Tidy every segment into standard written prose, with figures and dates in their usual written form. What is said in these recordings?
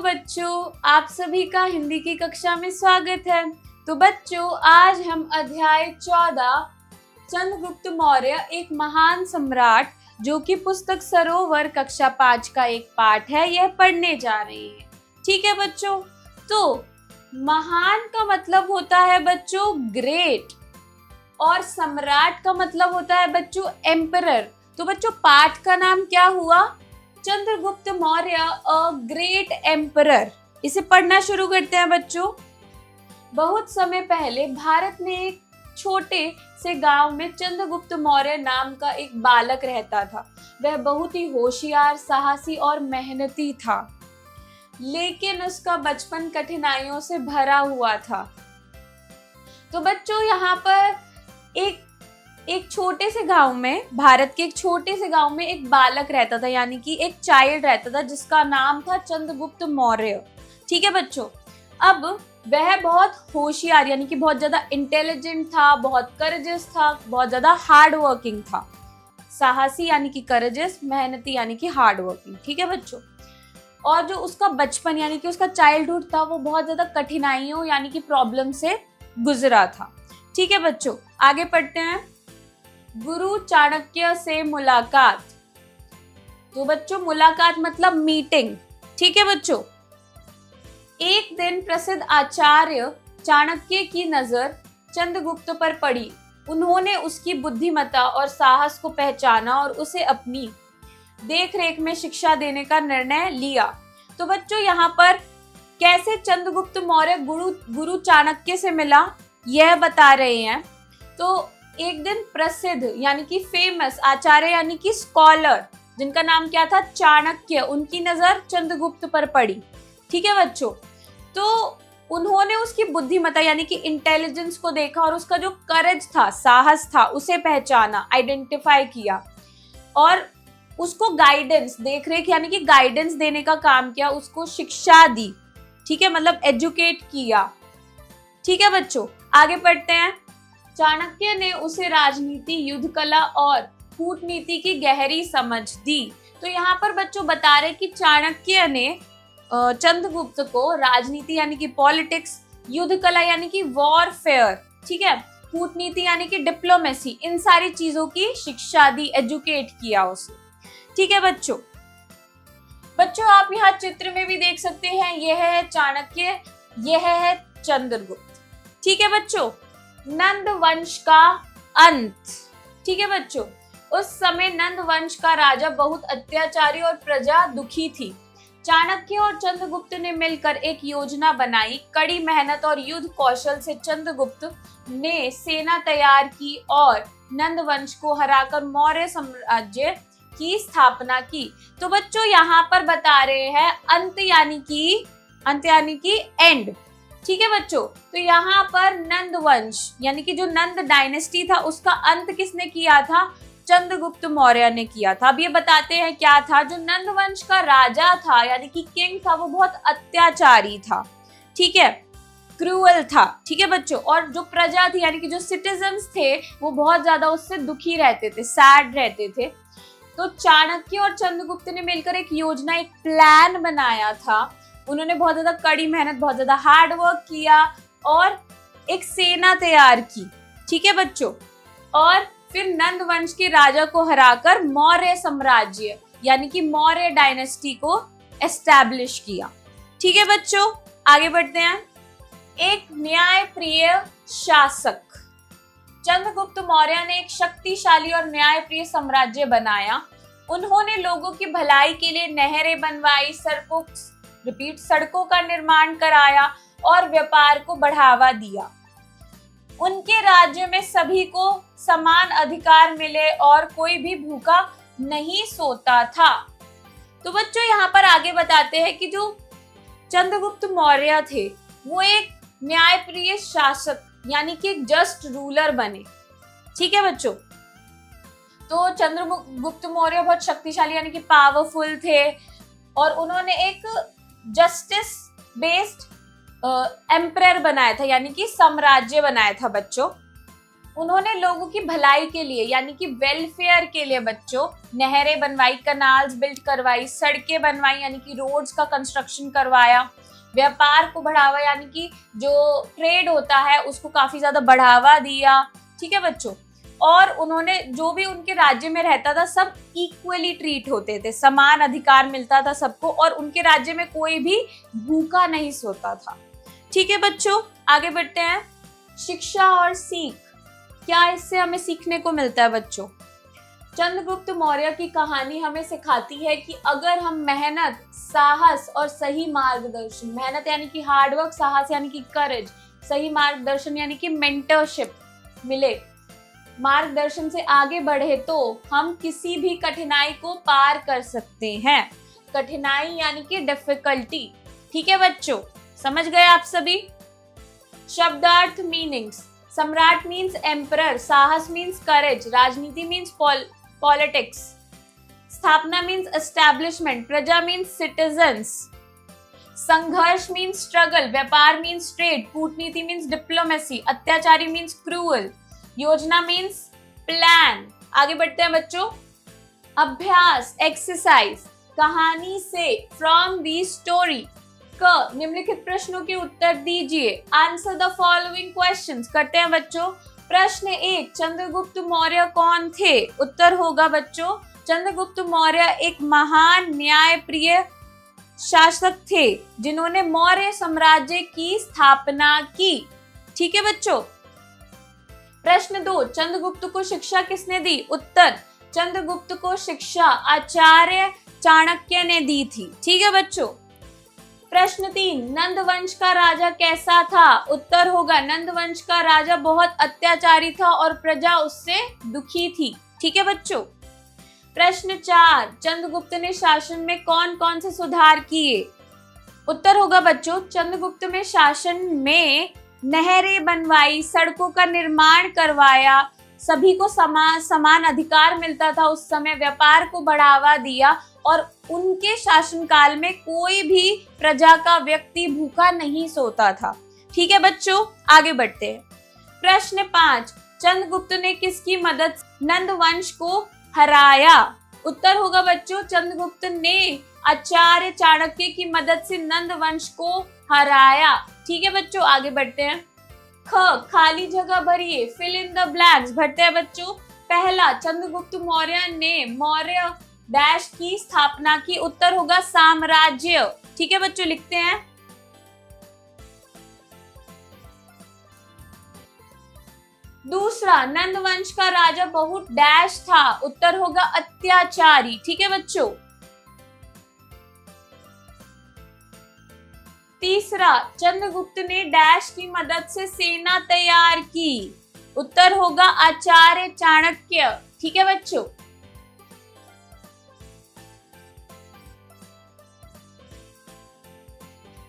बच्चों, आप सभी का हिंदी की कक्षा में स्वागत है। तो बच्चों, आज हम अध्याय 14 चंद्रगुप्त मौर्य एक महान सम्राट जो कि पुस्तक सरोवर कक्षा 5 का एक पाठ है, यह पढ़ने जा रहे हैं। ठीक है बच्चों। तो महान का मतलब होता है बच्चों ग्रेट, और सम्राट का मतलब होता है बच्चों एम्परर। तो बच्चों पाठ का नाम क्या हुआ? Chandragupta Maurya a great emperor. इसे पढ़ना शुरू करते हैं बच्चों। बहुत समय पहले भारत में एक छोटे से गांव में चंद्रगुप्त मौर्य नाम का एक बालक रहता था। वह बहुत ही होशियार, साहसी और मेहनती था, लेकिन उसका बचपन कठिनाइयों से भरा हुआ था। तो बच्चों यहाँ पर एक छोटे से गांव में, भारत के एक छोटे से गांव में एक बालक रहता था, यानी कि एक चाइल्ड रहता था जिसका नाम था चंद्रगुप्त मौर्य। ठीक है बच्चों। अब वह बहुत होशियार यानी कि बहुत ज्यादा इंटेलिजेंट था, बहुत करेजियस था, बहुत ज्यादा हार्ड वर्किंग था। साहसी यानी कि करेजियस, मेहनती यानी कि हार्ड वर्किंग। ठीक है बच्चों। और जो उसका बचपन यानी कि उसका चाइल्डहुड था, वो बहुत ज्यादा कठिनाइयों यानी कि प्रॉब्लम से गुजरा था। ठीक है बच्चों, आगे पढ़ते हैं। गुरु चाणक्य से मुलाकात। तो बच्चों मुलाकात मतलब मीटिंग। ठीक है बच्चों। एक दिन प्रसिद्ध आचार्य चाणक्य की नजर चंद्रगुप्त पर पड़ी। उन्होंने उसकी बुद्धिमत्ता और साहस को पहचाना और उसे अपनी देखरेख में शिक्षा देने का निर्णय लिया। तो बच्चों यहाँ पर कैसे चंद्रगुप्त मौर्य गुरु चाणक्य से मिला, यह बता रहे हैं। तो एक दिन प्रसिद्ध यानी कि फेमस आचार्य यानी कि स्कॉलर, जिनका नाम क्या था? चाणक्य, उनकी नजर चंद्रगुप्त पर पड़ी। ठीक है बच्चों। तो उन्होंने उसकी बुद्धिमत्ता यानी कि इंटेलिजेंस को देखा और उसका जो करेज था, साहस था, उसे पहचाना, आइडेंटिफाई किया और उसको गाइडेंस, देखरेख यानी कि गाइडेंस देने का काम किया, उसको शिक्षा दी। ठीक है, मतलब एजुकेट किया। ठीक है बच्चों, आगे पढ़ते हैं। चाणक्य ने उसे राजनीति, युद्ध कला और कूटनीति की गहरी समझ दी। तो यहाँ पर बच्चों बता रहे कि चाणक्य ने चंद्रगुप्त को राजनीति यानी कि पॉलिटिक्स, युद्ध कला यानी कि वॉरफेयर, ठीक है, कूटनीति यानी कि डिप्लोमेसी, इन सारी चीजों की शिक्षा दी, एजुकेट किया उसे। ठीक है बच्चों। बच्चों आप यहाँ चित्र में भी देख सकते हैं, यह है चाणक्य, यह है चंद्रगुप्त। ठीक है बच्चों। नंद वंश का अंत। ठीक है बच्चों। उस समय नंद वंश का राजा बहुत अत्याचारी और प्रजा दुखी थी। चाणक्य और चंद्रगुप्त ने मिलकर एक योजना बनाई। कड़ी मेहनत और युद्ध कौशल से चंद्रगुप्त ने सेना तैयार की और नंद वंश को हराकर मौर्य साम्राज्य की स्थापना की। तो बच्चों यहाँ पर बता रहे हैं अंत यानी कि एंड। ठीक है बच्चों। तो यहाँ पर नंद वंश यानी कि जो नंद डायनेस्टी था, उसका अंत किसने किया था? चंद्रगुप्त मौर्य ने किया था। अब ये बताते हैं क्या था। जो नंद वंश का राजा था यानी कि किंग था, वो बहुत अत्याचारी था। ठीक है, क्रूअल था। ठीक है बच्चों। और जो प्रजा थी यानी कि जो सिटीजन्स थे, वो बहुत ज्यादा उससे दुखी रहते थे, सैड रहते थे। तो चाणक्य और चंद्रगुप्त ने मिलकर एक योजना, एक प्लान बनाया था। उन्होंने बहुत ज्यादा कड़ी मेहनत, बहुत ज्यादा हार्ड वर्क किया और एक सेना तैयार की। ठीक है बच्चों। और फिर नंद वंश के राजा को हराकर मौर्य साम्राज्य यानी कि मौर्य डायनेस्टी को एस्टैब्लिश किया। ठीक है बच्चों, आगे बढ़ते हैं। एक न्यायप्रिय शासक। चंद्रगुप्त मौर्य ने एक शक्तिशाली और न्यायप्रिय साम्राज्य बनाया। उन्होंने लोगों की भलाई के लिए नहरें बनवाई, सड़कों का निर्माण कराया और व्यापार को बढ़ावा दिया। उनके राज्य में सभी को समान अधिकार मिले और कोई भी भूखा नहीं सोता था। तो बच्चों यहाँ पर आगे बताते हैं कि जो चंद्रगुप्त मौर्य थे, वो एक न्यायप्रिय शासक यानी कि एक जस्ट रूलर बने। ठीक है बच्चों। तो चंद्रगुप्त मौर्य बहुत शक्तिशाली यानी कि पावरफुल थे और उन्होंने एक जस्टिस बेस्ड एम्परर बनाया था यानी कि साम्राज्य बनाया था बच्चों। उन्होंने लोगों की भलाई के लिए यानी कि वेलफेयर के लिए बच्चों नहरें बनवाई, कनाल्स बिल्ड करवाई, सड़कें बनवाई यानी कि रोड्स का कंस्ट्रक्शन करवाया, व्यापार को बढ़ावा यानी कि जो ट्रेड होता है उसको काफी ज्यादा बढ़ावा दिया। ठीक है बच्चों, और उन्होंने जो भी उनके राज्य में रहता था सब इक्वली ट्रीट होते थे, समान अधिकार मिलता था सबको, और उनके राज्य में कोई भी भूखा नहीं सोता था। ठीक है बच्चों, आगे बढ़ते हैं। शिक्षा और सीख, क्या इससे हमें सीखने को मिलता है बच्चों? चंद्रगुप्त मौर्य की कहानी हमें सिखाती है कि अगर हम मेहनत, साहस और सही मार्गदर्शन, मेहनत यानी कि हार्डवर्क, साहस यानी कि करेज, सही मार्गदर्शन यानी कि मेंटरशिप मिले, मार्गदर्शन से आगे बढ़े तो हम किसी भी कठिनाई को पार कर सकते हैं। कठिनाई यानी कि डिफिकल्टी। ठीक है बच्चों, समझ गए आप सभी? शब्दार्थ मीनिंग्स, सम्राट मीन्स एम्परर, साहस मीन्स करेज, राजनीति मीन्स पॉलिटिक्स, स्थापना मीन्स एस्टैब्लिशमेंट, प्रजा मीन्स सिटीजन्स, संघर्ष मीन्स स्ट्रगल, व्यापार मीन्स ट्रेड, कूटनीति मीन्स डिप्लोमेसी, अत्याचारी मीन्स क्रूअल, योजना मीन्स प्लान। आगे बढ़ते हैं बच्चों। अभ्यास एक्सरसाइज, कहानी से फ्रॉम दी स्टोरी। क, निम्नलिखित प्रश्नों के उत्तर दीजिए। Answer the following questions. करते हैं बच्चों। प्रश्न 1, चंद्रगुप्त मौर्य कौन थे? उत्तर होगा बच्चों, चंद्रगुप्त मौर्य एक महान न्यायप्रिय शासक थे जिन्होंने मौर्य साम्राज्य की स्थापना की। ठीक है बच्चों। प्रश्न 2, चंद्रगुप्त को शिक्षा किसने दी? उत्तर, चंद्रगुप्त को शिक्षा आचार्य चाणक्य ने दी थी। ठीक है बच्चों। प्रश्न 3, नंद वंश का राजा कैसा था? उत्तर होगा, नंद वंश का राजा बहुत अत्याचारी था और प्रजा उससे दुखी थी। ठीक है बच्चों। प्रश्न 4, चंद्रगुप्त ने शासन में कौन कौन से सुधार किए? उत्तर होगा बच्चों, चंद्रगुप्त में शासन में नहरें बनवाई, सड़कों का निर्माण करवाया, सभी को समान अधिकार मिलता था उस समय, व्यापार को बढ़ावा दिया और उनके शासनकाल में कोई भी प्रजा का व्यक्ति भूखा नहीं सोता था। ठीक है बच्चों, आगे बढ़ते हैं। प्रश्न 5, चंद्रगुप्त ने किसकी मदद नंद वंश को हराया? उत्तर होगा बच्चों, चंद्रगुप्त ने आचार्य चाणक्य की मदद से नंद वंश को हराया। ठीक है बच्चों, आगे बढ़ते हैं। ख, खाली जगह भरिए, फिल इन द ब्लैंक्स। भरते हैं बच्चों। पहला, चंद्रगुप्त मौर्य ने मौर्य डैश की स्थापना की। उत्तर होगा साम्राज्य। ठीक है बच्चों, लिखते हैं। दूसरा, नंद वंश का राजा बहुत डैश था। उत्तर होगा अत्याचारी। ठीक है बच्चों। तीसरा, चंद्रगुप्त ने डैश की मदद से सेना तैयार की। उत्तर होगा आचार्य चाणक्य। ठीक है बच्चों।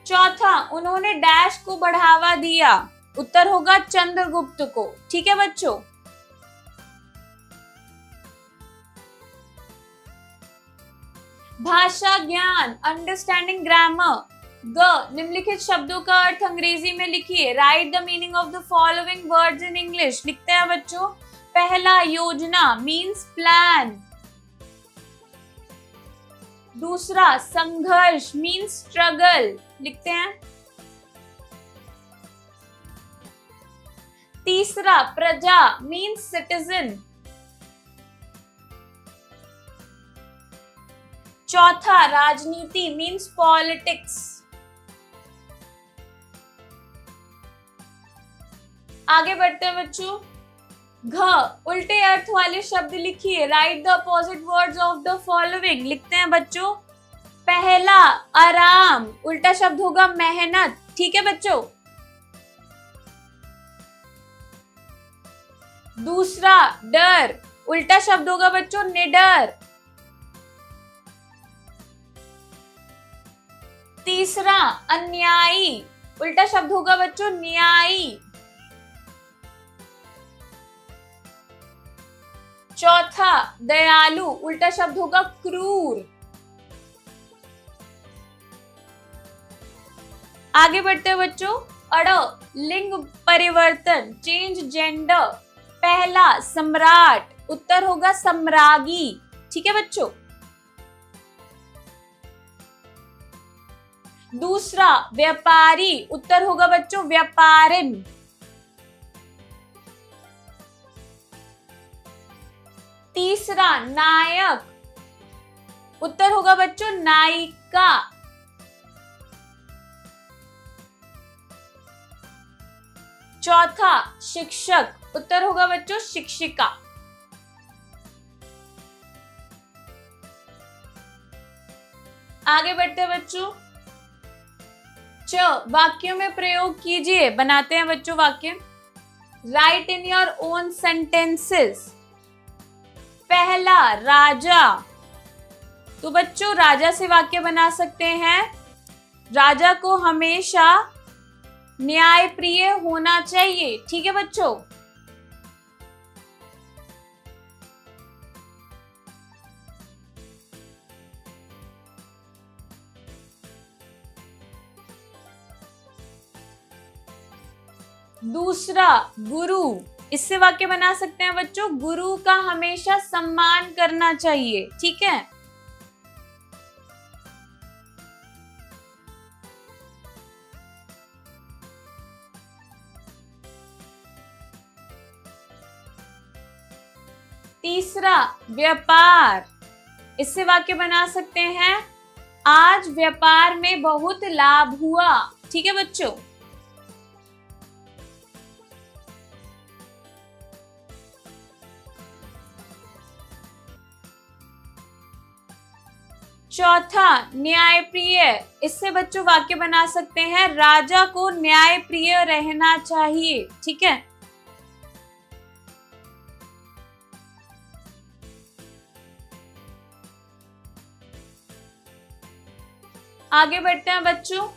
चौथा, उन्होंने डैश को बढ़ावा दिया। उत्तर होगा चंद्रगुप्त को। ठीक है बच्चों। भाषा ज्ञान, अंडरस्टैंडिंग ग्रामर। ग, निम्नलिखित शब्दों का अर्थ अंग्रेजी में लिखिए। Right the meaning of the following words in English. लिखते हैं बच्चों। पहला, योजना मीन्स प्लान। दूसरा, संघर्ष मीन्स स्ट्रगल। लिखते हैं। तीसरा, प्रजा मीन्स सिटीजन। चौथा, राजनीति मीन्स पॉलिटिक्स। आगे बढ़ते हैं बच्चों। घ, उल्टे अर्थ वाले शब्द लिखिए। Right the opposite words of the following. लिखते हैं बच्चों। पहला, आराम, उल्टा शब्द होगा मेहनत। ठीक है बच्चों। दूसरा, डर, उल्टा शब्द होगा बच्चों निडर। तीसरा, अन्यायी, उल्टा शब्द होगा बच्चों न्यायी। चौथा, दयालु, उल्टा शब्द होगा क्रूर। आगे बढ़ते हैं बच्चों। अड़, लिंग परिवर्तन, चेंज जेंडर। पहला सम्राट, उत्तर होगा सम्रागी। ठीक है बच्चों। दूसरा व्यापारी, उत्तर होगा बच्चों व्यापारिन। तीसरा नायक, उत्तर होगा बच्चों नायिका। चौथा शिक्षक, उत्तर होगा बच्चों शिक्षिका। आगे बढ़ते हैं बच्चों। वाक्यों में प्रयोग कीजिए। बनाते हैं बच्चों वाक्य। Right in your own sentences. पहला राजा, तो बच्चों राजा से वाक्य बना सकते हैं। राजा को हमेशा न्यायप्रिय होना चाहिए। ठीक है बच्चों। दूसरा गुरु, इससे वाक्य बना सकते हैं बच्चों गुरु का हमेशा सम्मान करना चाहिए। ठीक है। तीसरा व्यापार, इससे वाक्य बना सकते हैं आज व्यापार में बहुत लाभ हुआ। ठीक है बच्चों। चौथा न्यायप्रिय, इससे बच्चों वाक्य बना सकते हैं राजा को न्यायप्रिय रहना चाहिए। ठीक है। आगे बढ़ते हैं बच्चों।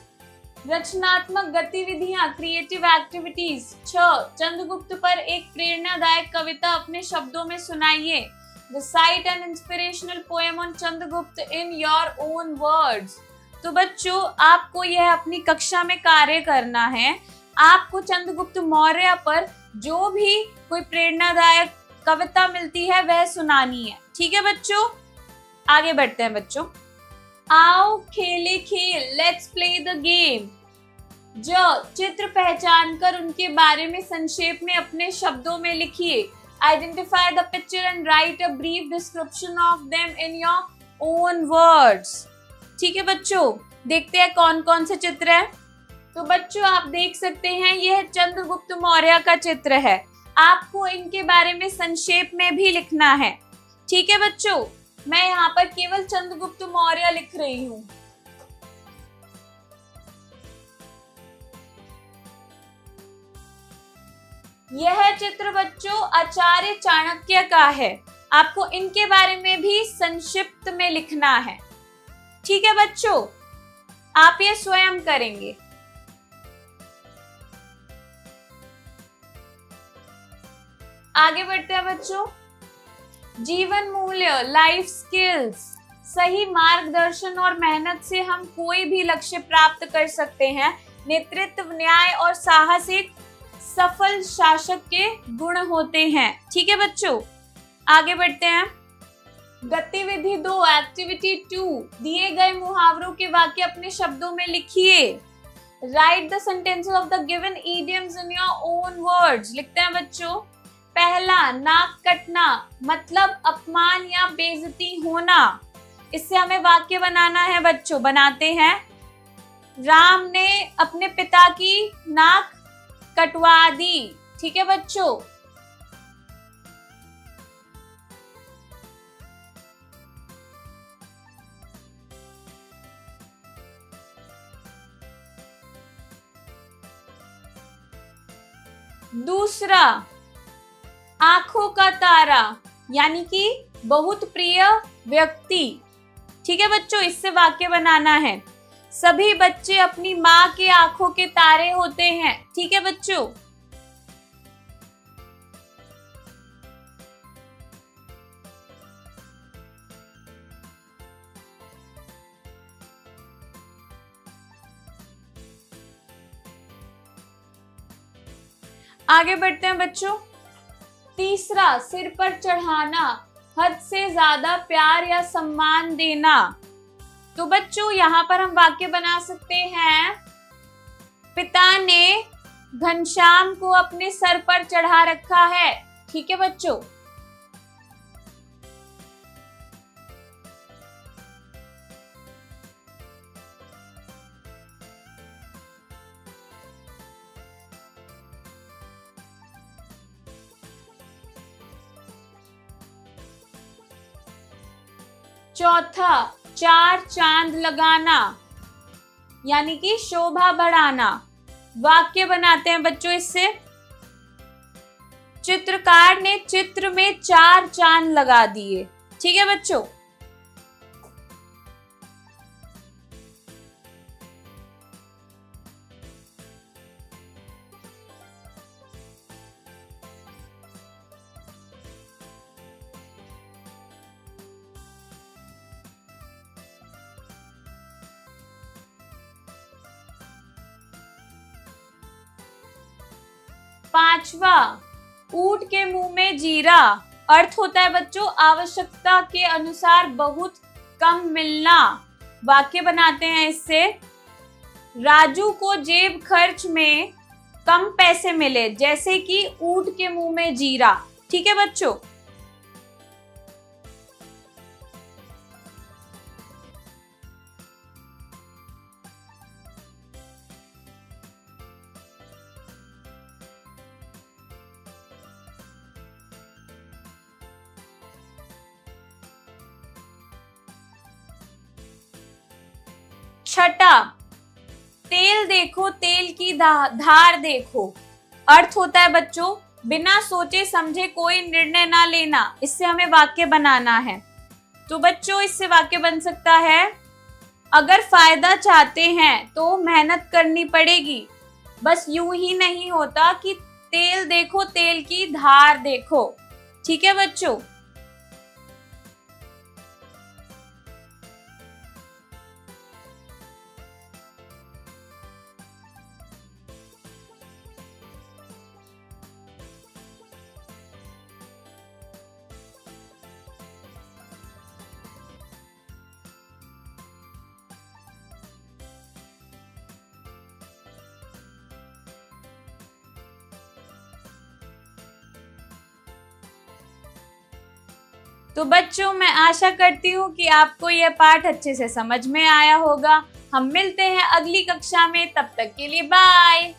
रचनात्मक गतिविधियां, क्रिएटिव एक्टिविटीज। 6 चंद्रगुप्त पर एक प्रेरणादायक कविता अपने शब्दों में सुनाइए। Recite an inspirational poem on Chandragupta in your own words। तो बच्चों आपको यह अपनी कक्षा में कार्य करना है। आपको चंद्रगुप्त मौर्य पर जो भी कोई प्रेरणादायक कविता मिलती है वह सुनानी है। ठीक है बच्चों। आगे बढ़ते हैं बच्चों। आओ खेले खेल, लेट्स प्ले द गेम। चित्र पहचान कर उनके बारे में संक्षेप में अपने शब्दों में लिखिए। Identify the picture and write a brief description of them in your own words। ठीक है बच्चों। देखते हैं कौन कौन से चित्र है। तो बच्चों आप देख सकते हैं यह चंद्रगुप्त मौर्य का चित्र है। आपको इनके बारे में संक्षेप में भी लिखना है। ठीक है बच्चों। मैं यहाँ पर केवल चंद्रगुप्त मौर्य लिख रही हूँ। यह चित्र बच्चों आचार्य चाणक्य का है। आपको इनके बारे में भी संक्षिप्त में लिखना है। ठीक है बच्चों। आप ये स्वयं करेंगे। आगे बढ़ते हैं बच्चों। जीवन मूल्य, लाइफ स्किल्स। सही मार्गदर्शन और मेहनत से हम कोई भी लक्ष्य प्राप्त कर सकते हैं। नेतृत्व, न्याय और साहस एक सफल शासक के गुण होते हैं। ठीक है बच्चों। आगे बढ़ते हैं। गतिविधि 2, एक्टिविटी 2। दिए गए मुहावरों के वाक्य अपने शब्दों में लिखिए। Right the sentences of the given idioms in your own words. लिखते हैं बच्चों। पहला नाक कटना, मतलब अपमान या बेइज्जती होना। इससे हमें वाक्य बनाना है बच्चों। बनाते हैं। राम ने अपने पिता की नाक कटवा दी। ठीक है बच्चों। दूसरा आंखों का तारा, यानी कि बहुत प्रिय व्यक्ति। ठीक है बच्चों। इससे वाक्य बनाना है। सभी बच्चे अपनी माँ के आंखों के तारे होते हैं। ठीक है बच्चों। आगे बढ़ते हैं बच्चों। तीसरा, सिर पर चढ़ाना, हद से ज्यादा प्यार या सम्मान देना। तो बच्चों यहाँ पर हम वाक्य बना सकते हैं, पिता ने घनश्याम को अपने सर पर चढ़ा रखा है। ठीक है बच्चों। चौथा, चार चांद लगाना, यानी कि शोभा बढ़ाना। वाक्य बनाते हैं बच्चों इससे, चित्रकार ने चित्र में चार चांद लगा दिए। ठीक है बच्चों। पांचवा, ऊंट के मुंह में जीरा। अर्थ होता है बच्चों, आवश्यकता के अनुसार बहुत कम मिलना। वाक्य बनाते हैं इससे, राजू को जेब खर्च में कम पैसे मिले, जैसे कि ऊंट के मुंह में जीरा। ठीक है बच्चों। छठा, तेल देखो तेल की धार देखो। अर्थ होता है बच्चों, बिना सोचे समझे कोई निर्णय ना लेना। इससे हमें वाक्य बनाना है। तो बच्चों इससे वाक्य बन सकता है, अगर फायदा चाहते हैं तो मेहनत करनी पड़ेगी, बस यूं ही नहीं होता कि तेल देखो तेल की धार देखो। ठीक है बच्चों। तो बच्चों मैं आशा करती हूँ कि आपको यह पाठ अच्छे से समझ में आया होगा। हम मिलते हैं अगली कक्षा में, तब तक के लिए बाय।